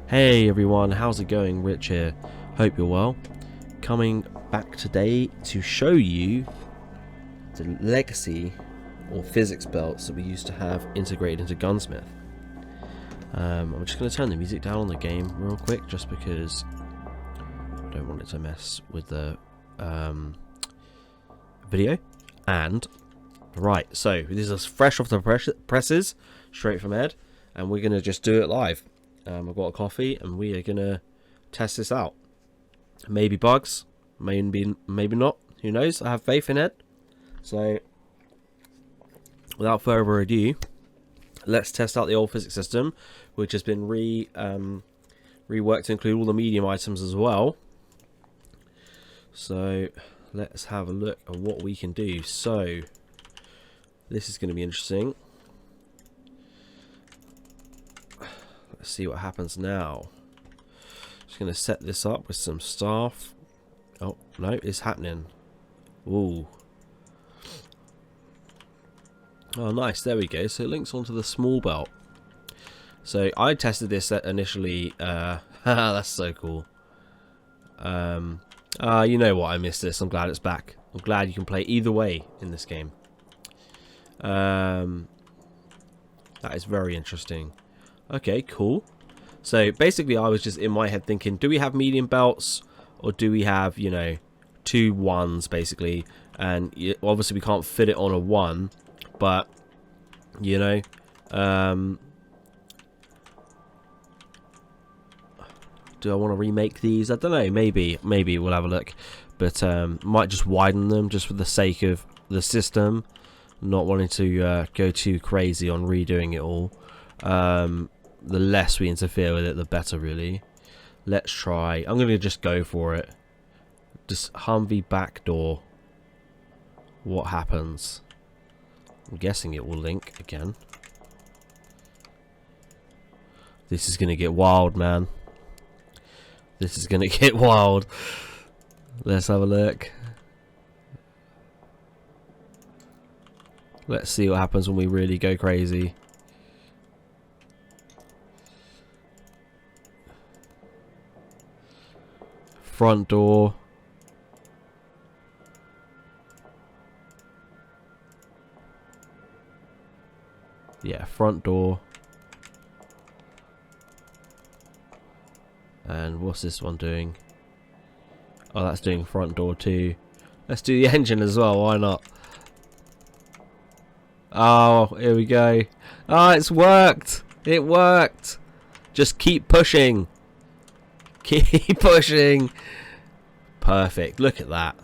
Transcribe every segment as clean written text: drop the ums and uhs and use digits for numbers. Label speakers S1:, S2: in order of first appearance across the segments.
S1: Hey everyone, how's it going? Rich here. Hope you're well. Coming back today to show you the legacy or physics belts that we used to have integrated into Gunsmith. I'm just going to turn the music down on the game real quick just because I don't want it to mess with the video. And, right, so this is fresh off the presses, straight from Ed, and we're going to just do it live. I've got a coffee and we are going to test this out. Maybe bugs, maybe not, who knows, I have faith in Ed. So, without further ado, let's test out the old physics system, which has been reworked to include all the medium items as well. So, let's have a look at what we can do. So, this is going to be interesting. Let's see what happens now. Just going to set this up with some staff. Oh, no, it's happening. Ooh. Oh, nice. There we go. So it links onto the small belt. So I tested this initially. That's so cool. You know what? I missed this. I'm glad it's back. I'm glad you can play either way in this game. That is very interesting. Okay, cool. So basically I was just in my head thinking, do we have medium belts or do we have, you know, 2 1s basically? And obviously we can't fit it on a 1, but, you know, do I want to remake these? I don't know, maybe we'll have a look. But might just widen them just for the sake of the system. Not wanting to go too crazy on redoing it all. The less we interfere with it, the better, really. Let's try. I'm going to just go for it. Just Humvee back door. What happens? I'm guessing it will link again. This is going to get wild, man. This is going to get wild. Let's have a look. Let's see what happens when we really go crazy. Front door. Yeah, front door. And what's this one doing? Oh, that's doing front door too. Let's do the engine as well, why not? Oh, here we go. Oh, it's worked. It worked. Just keep pushing. Keep pushing. Perfect. Look at that.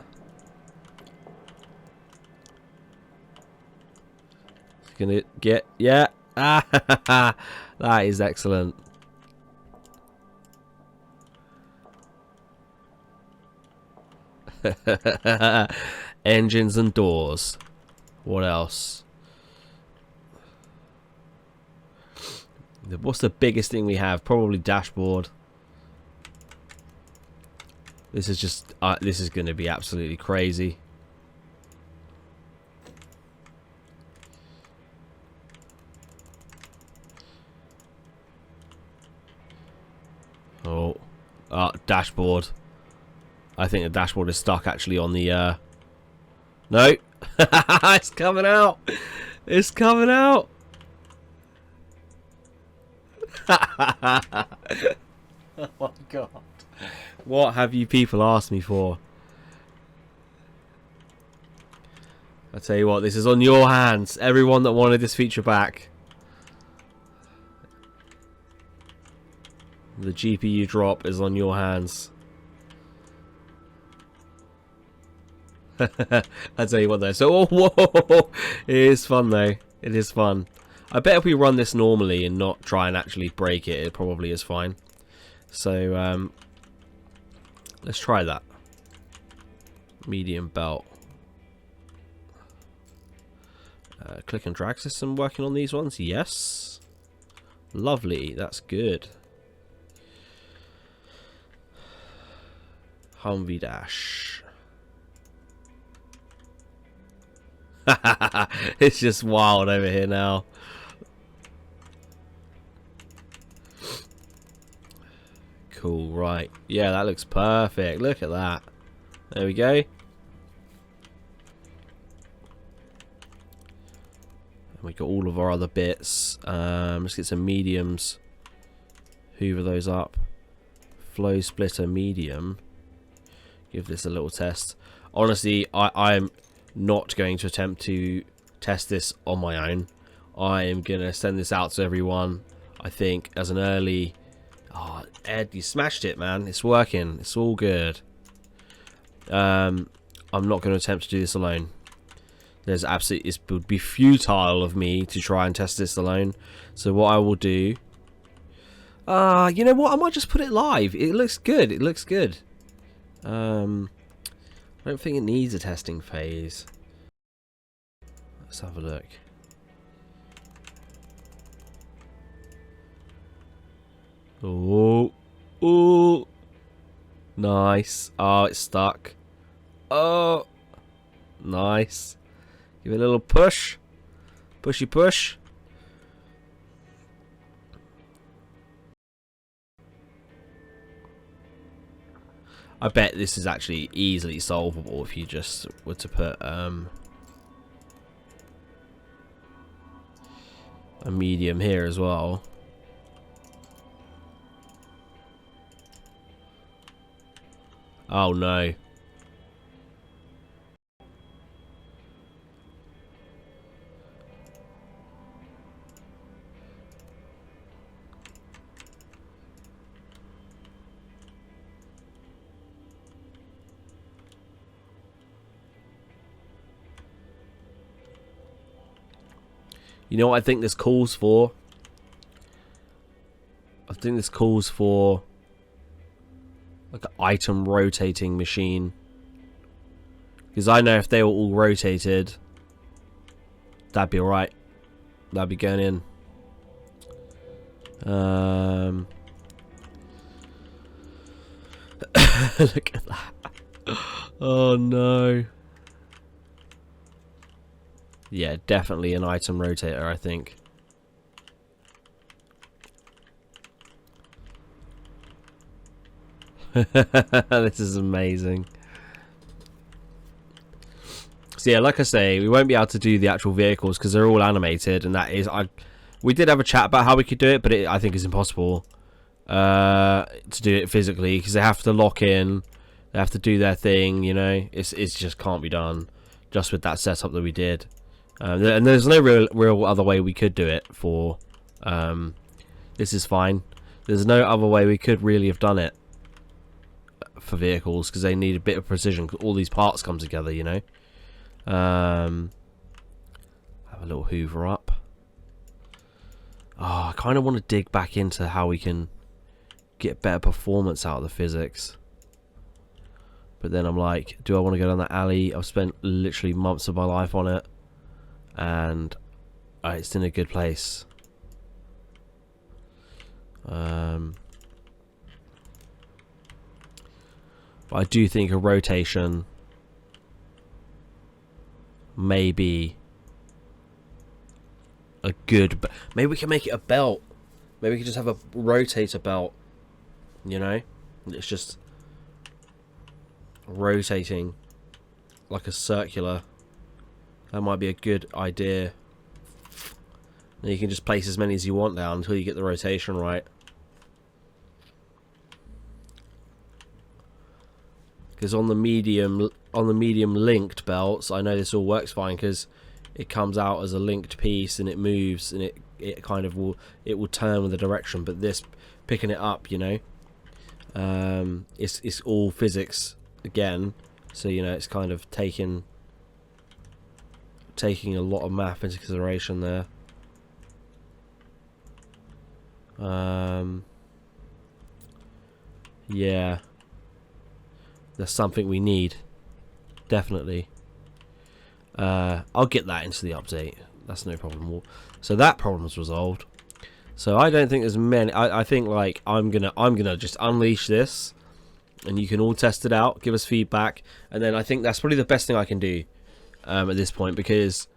S1: It's gonna get, yeah. That is excellent. Engines and doors. What else? What's the biggest thing we have? Probably dashboard. This is just, this is going to be absolutely crazy. Oh, dashboard. I think the dashboard is stuck actually on the, no. It's coming out. It's coming out. Oh my god. What have you people asked me for? I tell you what, this is on your hands. Everyone that wanted this feature back. The GPU drop is on your hands. I tell you what though. So, whoa, it is fun though. It is fun. I bet if we run this normally and not try and actually break it, it probably is fine. So, let's try that. Medium belt. Click and drag system working on these ones? Yes. Lovely. That's good. Humvee dash. It's just wild over here now. Cool, right. Yeah, that looks perfect. Look at that. There we go. We got all of our other bits. Let's get some mediums. Hoover those up. Flow splitter medium. Give this a little test. Honestly, I'm not going to attempt to test this on my own. I am going to send this out to everyone, I think, as an early... Oh, Ed, you smashed it, man. It's working. It's all good. I'm not going to attempt to do this alone. There's absolutely... It would be futile of me to try and test this alone. So what I will do... you know what? I might just put it live. It looks good. It looks good. I don't think it needs a testing phase. Let's have a look. Oh, oh, nice. Oh, it's stuck. Oh, nice. Give it a little push. Pushy push. I bet this is actually easily solvable if you just were to put a medium here as well. Oh no. You know what I think this calls for? I think this calls for like an item rotating machine. Because I know if they were all rotated, that'd be alright. That'd be going in. Look at that. Oh no. Yeah, definitely an item rotator, I think. This is amazing. So yeah, like I say, we won't be able to do the actual vehicles because they're all animated, and that is... we did have a chat about how we could do it, but I think it's impossible to do it physically because they have to lock in, they have to do their thing, you know. It's just can't be done just with that setup that we did. And there's no real other way we could do it for... this is fine. There's no other way we could really have done it for vehicles because they need a bit of precision. All these parts come together, you know. Have a little hoover up. Oh, I kind of want to dig back into how we can get better performance out of the physics. But then I'm like, do I want to go down that alley? I've spent literally months of my life on it. And it's in a good place. But I do think a rotation may be a good... Maybe we can make it a belt. Maybe we can just have a rotator belt. You know? It's just rotating like a circular. That might be a good idea. And you can just place as many as you want down until you get the rotation right. Because on the medium linked belts, I know this all works fine because it comes out as a linked piece and it moves and it kind of will turn with the direction. But this picking it up, you know, it's all physics again. So you know it's kind of taking a lot of math into consideration there. Yeah, that's something we need, definitely. I'll get that into the update. That's no problem. So that problem's resolved. So I don't think there's many. I think like I'm gonna just unleash this, and you can all test it out, give us feedback, and then I think that's probably the best thing I can do at this point because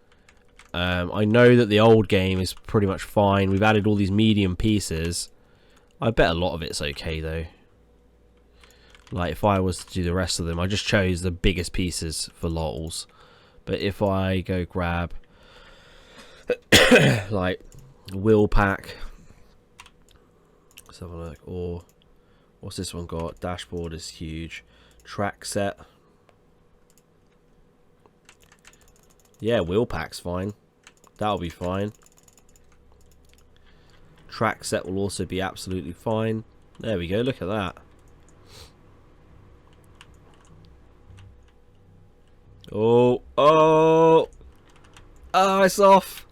S1: I know that the old game is pretty much fine. We've added all these medium pieces. I bet a lot of it's okay though. Like if I was to do the rest of them, I just chose the biggest pieces for lols. But if I go grab like wheel pack, let's have a look. Or what's this one got? Dashboard is huge. Track set. Yeah, wheel pack's fine. That'll be fine. Track set will also be absolutely fine. There we go, look at that. Oh, oh, oh, it's off.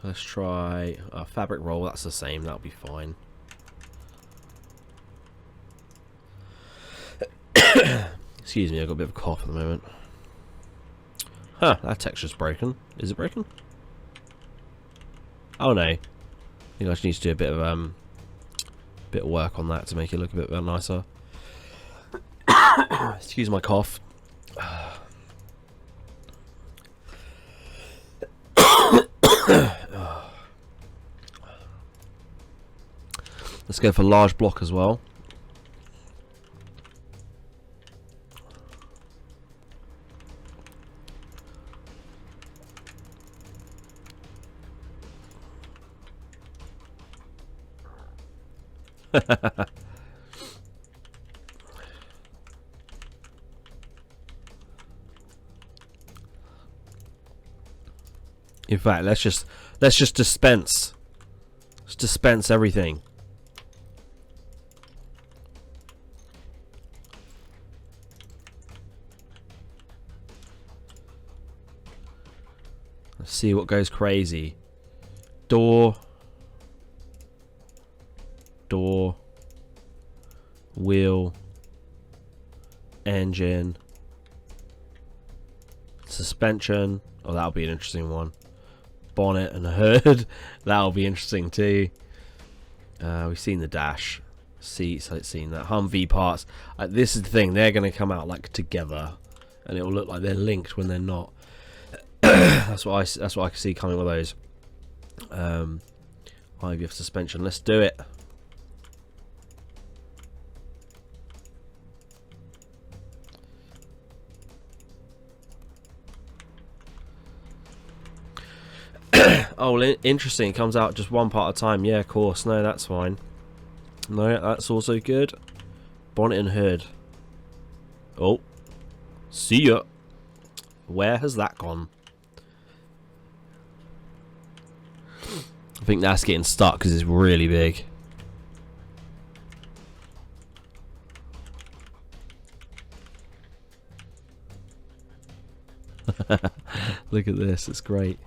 S1: Let's try a fabric roll. That's the same. That'll be fine. Excuse me, I've got a bit of a cough at the moment. Huh, that texture's broken. Is it broken? Oh no. I think I just need to do a bit of work on that to make it look a bit nicer. Excuse my cough. Let's go for large block as well. In fact, let's just dispense. Let's dispense everything. Let's see what goes crazy. Door, wheel, engine, suspension. Oh, that'll be an interesting one. Bonnet and hood. That'll be interesting too. We've seen the dash, seats. I've seen that. Humvee parts. This is the thing. They're going to come out like together, and it will look like they're linked when they're not. That's what I can see coming with those. IVF suspension. Let's do it. Oh, interesting. It comes out just one part at a time. Yeah, of course. No, that's fine. No, that's also good. Bonnet and hood. Oh. See ya. Where has that gone? I think that's getting stuck because it's really big. Look at this. It's great.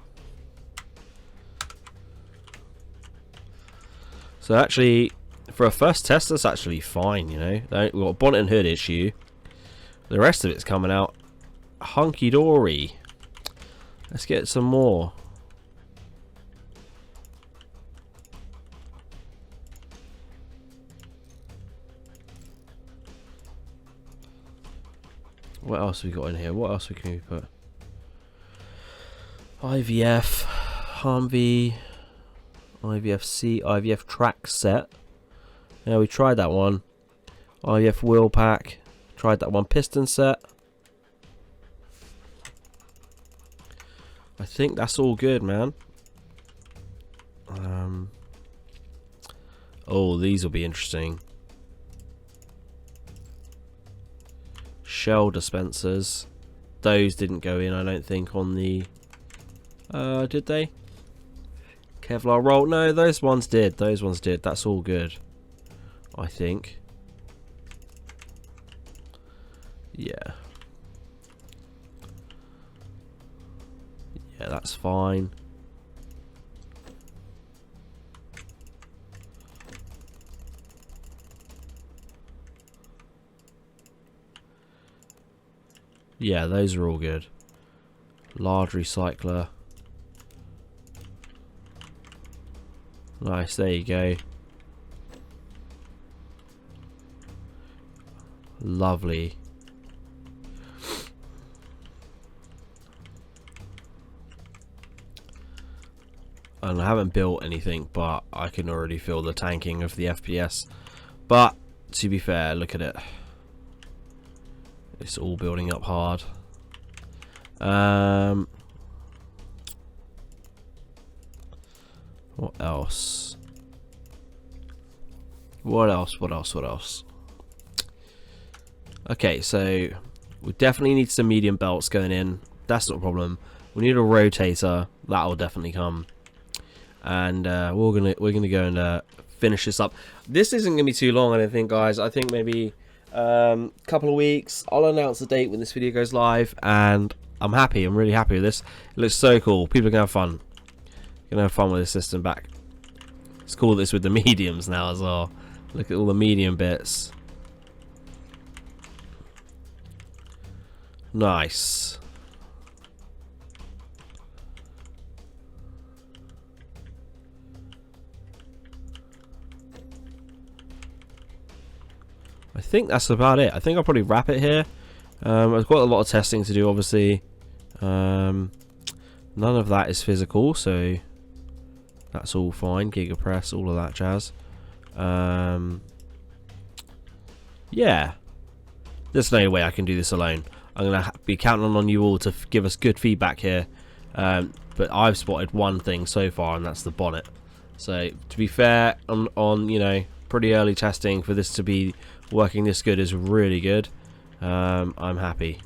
S1: So actually, for a first test, that's actually fine, you know. We've got a bonnet and hood issue. The rest of it's coming out hunky-dory. Let's get some more. What else have we got in here? What else can we put? IVF, Humvee, IVF-C, IVF track set. Yeah, we tried that one. IVF wheel pack. Tried that one. Piston set. I think that's all good, man. Oh, these will be interesting. Shell dispensers. Those didn't go in, I don't think, on the... did they? Kevlar roll. No, those ones did. Those ones did. That's all good, I think. Yeah. Yeah, that's fine. Yeah, those are all good. Large recycler. Nice, there you go. Lovely. And I haven't built anything, but I can already feel the tanking of the FPS. But to be fair, look at it. It's all building up hard. What else? What else? Okay, so we definitely need some medium belts going in. That's not a problem. We need a rotator. That'll definitely come. And we're gonna go and finish this up. This isn't gonna be too long, I don't think, guys. I think maybe a couple of weeks. I'll announce the date when this video goes live, and I'm happy. I'm really happy with this. It looks so cool. People are gonna have fun. Gonna have fun with this system back. Let's call this with the mediums now as well. Look at all the medium bits. Nice. I think that's about it. I think I'll probably wrap it here. I've got a lot of testing to do, obviously. None of that is physical, so that's all fine. Gigapress, all of that jazz. Yeah. There's no way I can do this alone. I'm going to be counting on you all to give us good feedback here. But I've spotted one thing so far, and that's the bonnet. So, to be fair, on you know, pretty early testing for this to be working this good is really good. I'm happy.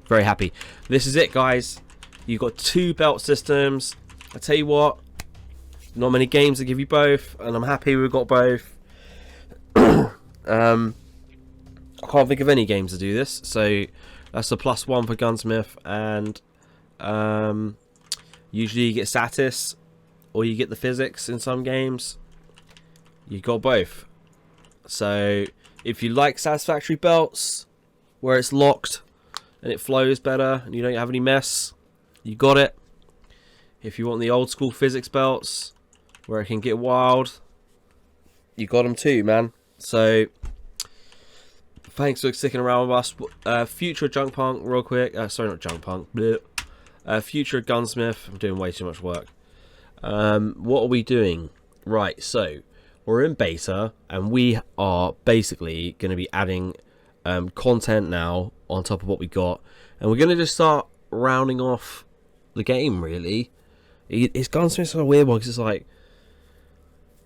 S1: Very happy. This is it, guys. You've got 2 belt systems. I tell you what, not many games that give you both, and I'm happy we've got both. I can't think of any games to do this, so that's a +1 for Gunsmith, and usually you get status or you get the physics in some games. You got both. So if you like satisfactory belts where it's locked and it flows better and you don't have any mess, you got it. If you want the old school physics belts where it can get wild, you got them too, man. So thanks for sticking around with us. Future Junk Punk, real quick. Sorry, not Junk Punk. Future Gunsmith. I'm doing way too much work. What are we doing? Right, so we're in beta, and we are basically going to be adding content now on top of what we got, and we're going to just start rounding off the game. Really, it's Gunsmith's a weird one because it's like,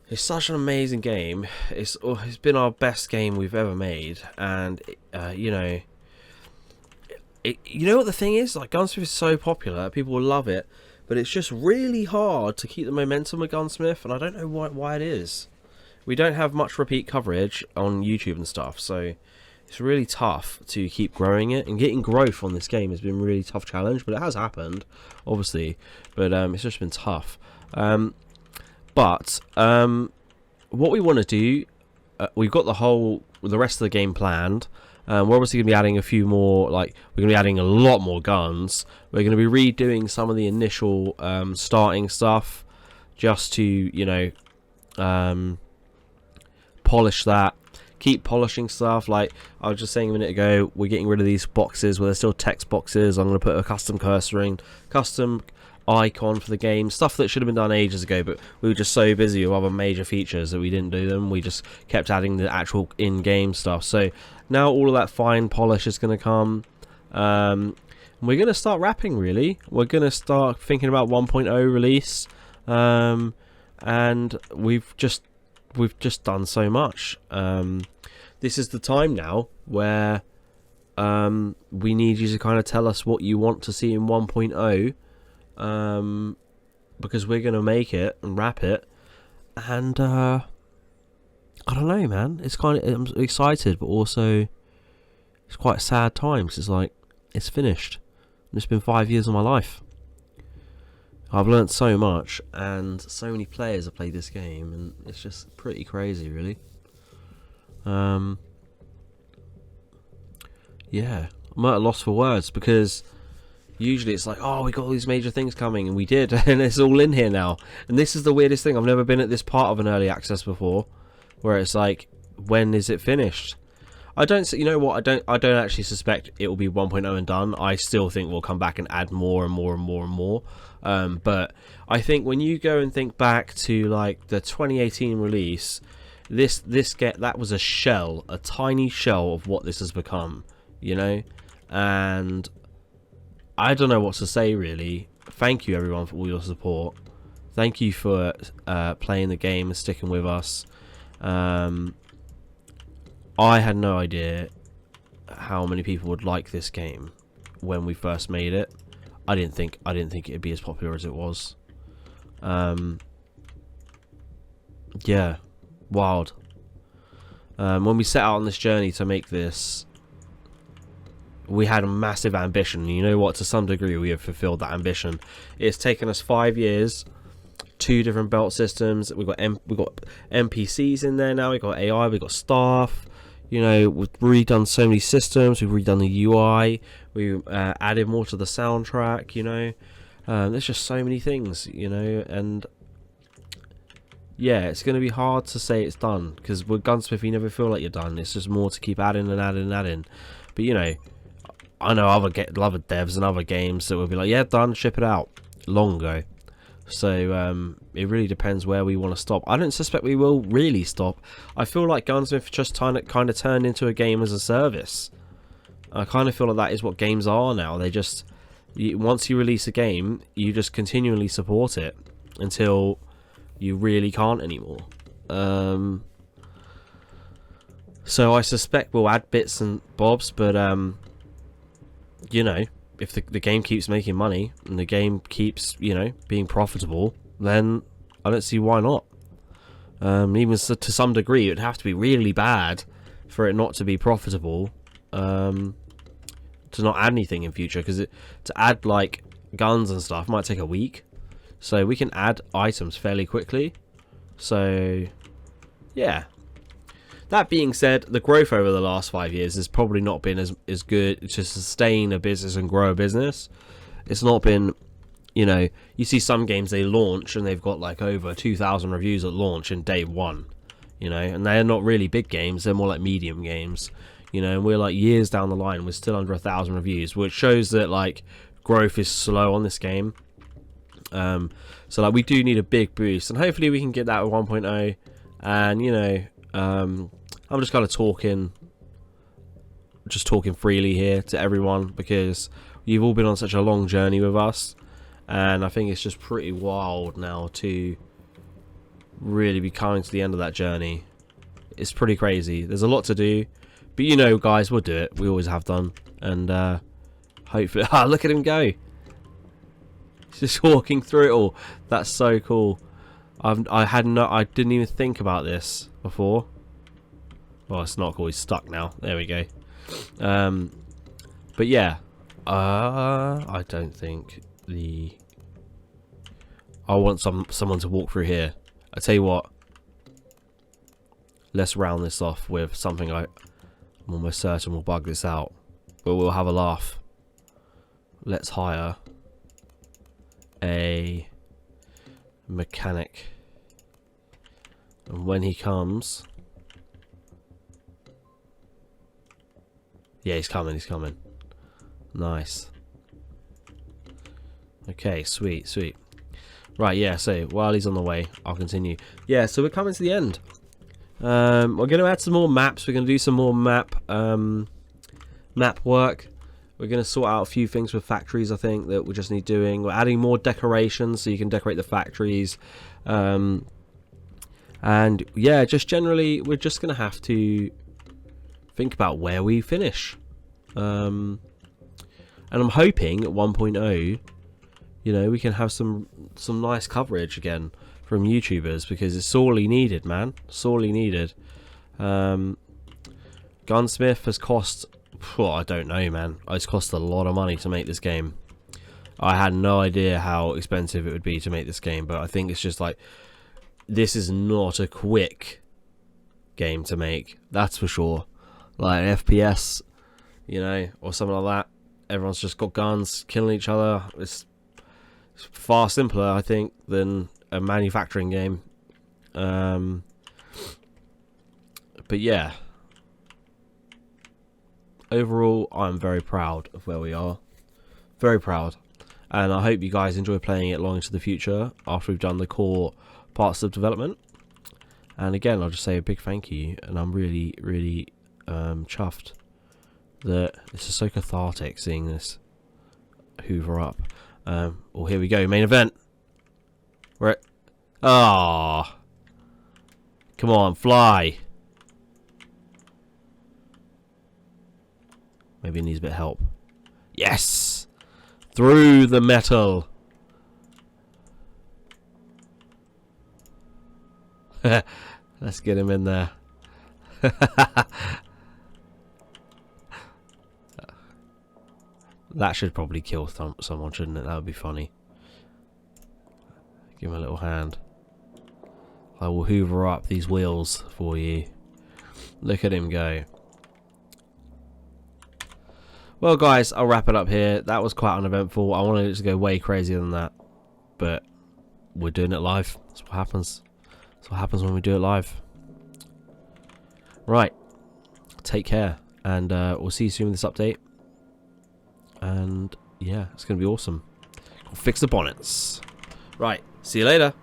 S1: it's such an amazing game. It's been our best game we've ever made, and you know what the thing is, like, Gunsmith is so popular, people will love it, but it's just really hard to keep the momentum with Gunsmith, and I don't know why it is. We don't have much repeat coverage on YouTube and stuff, so it's really tough to keep growing it, and getting growth on this game has been a really tough challenge, but it has happened, obviously, but it's just been tough. But what we want to do, we've got the rest of the game planned. We're obviously going to be adding a few more, like, we're going to be adding a lot more guns. We're going to be redoing some of the initial starting stuff, just to, you know, polish that. Keep polishing stuff. Like I was just saying a minute ago, we're getting rid of these boxes where there's still text boxes. I'm going to put a custom cursor in, custom icon for the game, stuff that should have been done ages ago, but we were just so busy with other major features that we didn't do them. We just kept adding the actual in-game stuff. So now all of that fine polish is going to come. We're going to start wrapping, really. We're going to start thinking about 1.0 release, and we've just done so much. This is the time now where we need you to kind of tell us what you want to see in 1.0. Because we're gonna make it and wrap it, and I don't know, man. It's kind of, I'm excited, but also it's quite a sad time because it's like, it's finished. It's been 5 years of my life. I've learnt so much, and so many players have played this game, and it's just pretty crazy, really. Yeah, I'm at a loss for words because, Usually it's like, oh, we got all these major things coming, and we did, and it's all in here now. And this is the weirdest thing. I've never been at this part of an early access before, where it's like, when is it finished? I don't, you know what? I don't actually suspect it will be 1.0 and done. I still think we'll come back and add more and more and more and more. But I think when you go and think back to like the 2018 release, that was a shell, a tiny shell of what this has become, you know. And I don't know what to say really. Thank you everyone for all your support. Thank you for playing the game and sticking with us. I had no idea how many people would like this game when we first made it. I didn't think it'd be as popular as it was. Yeah, wild. When we set out on this journey to make this, we had a massive ambition. You know what? To some degree, we have fulfilled that ambition. It's taken us 5 years, 2 different belt systems. We've got NPCs in there now. We've got AI. We've got staff. You know, we've redone so many systems. We've redone the UI. We added more to the soundtrack. You know, there's just so many things. You know, and yeah, it's going to be hard to say it's done because with Gunsmith, you never feel like you're done. It's just more to keep adding and adding and adding. But you know, I know other devs and other games that will be like, yeah, done, ship it out, long ago. So it really depends where we want to stop. I don't suspect we will really stop. I feel like Gunsmith just kind of turned into a game as a service. I kind of feel like that is what games are now. They just, once you release a game, you just continually support it until you really can't anymore. So I suspect we'll add bits and bobs, but you know, if the game keeps making money and the game keeps, you know, being profitable, then I don't see why not. Even to some degree, it would have to be really bad for it not to be profitable, to not add anything in future, because to add like guns and stuff might take a week, so we can add items fairly quickly. So yeah. That being said, the growth over the last 5 years has probably not been as good to sustain a business and grow a business. It's not been, you know, you see some games they launch and they've got like over 2,000 reviews at launch in day one, you know, and they're not really big games, they're more like medium games, you know, and we're like years down the line, we're still under 1,000 reviews, which shows that like growth is slow on this game. So like we do need a big boost, and hopefully we can get that with 1.0, and you know, I'm just kind of talking freely here to everyone because you've all been on such a long journey with us, and I think it's just pretty wild now to really be coming to the end of that journey. It's pretty crazy. There's a lot to do, but you know, guys, we'll do it. We always have done, and hopefully, look at him go! He's just walking through it all. That's so cool. I didn't even think about this before. Well, it's not cool. He's stuck now. There we go. But yeah, I don't think I want someone to walk through here. I tell you what. Let's round this off with something I'm almost certain will bug this out, but we'll have a laugh. Let's hire a mechanic, and when he comes. Yeah, he's coming. Nice. Okay, sweet. Right, yeah, so while he's on the way, I'll continue. Yeah, so we're coming to the end. We're going to add some more maps. We're going to do some more map work. We're going to sort out a few things with factories, I think, that we just need doing. We're adding more decorations so you can decorate the factories. And yeah, just generally, we're just going to have to think about where we finish, and I'm hoping at 1.0, you know, we can have some nice coverage again from YouTubers, because it's sorely needed, man, sorely needed. Gunsmith has cost, I don't know, man, it's cost a lot of money to make this game. I had no idea how expensive it would be to make this game, but I think it's just like, this is not a quick game to make, that's for sure. Like an FPS, you know, or something like that. Everyone's just got guns, killing each other. It's far simpler, I think, than a manufacturing game. But yeah, overall, I'm very proud of where we are. Very proud. And I hope you guys enjoy playing it long into the future after we've done the core parts of development. And again, I'll just say a big thank you. And I'm really, really chuffed that this is so cathartic seeing this hoover up. Well, here we go. Main event. We're at... Ah. Come on, fly. Maybe it needs a bit of help. Yes! Through the metal. Let's get him in there. That should probably kill someone, shouldn't it? That would be funny. Give him a little hand. I will hoover up these wheels for you. Look at him go. Well, guys, I'll wrap it up here. That was quite uneventful. I wanted it to go way crazier than that. But we're doing it live. That's what happens. That's what happens when we do it live. Right. Take care. And we'll see you soon with this update. And yeah, it's going to be awesome. I'll fix the bonnets. Right. See you later.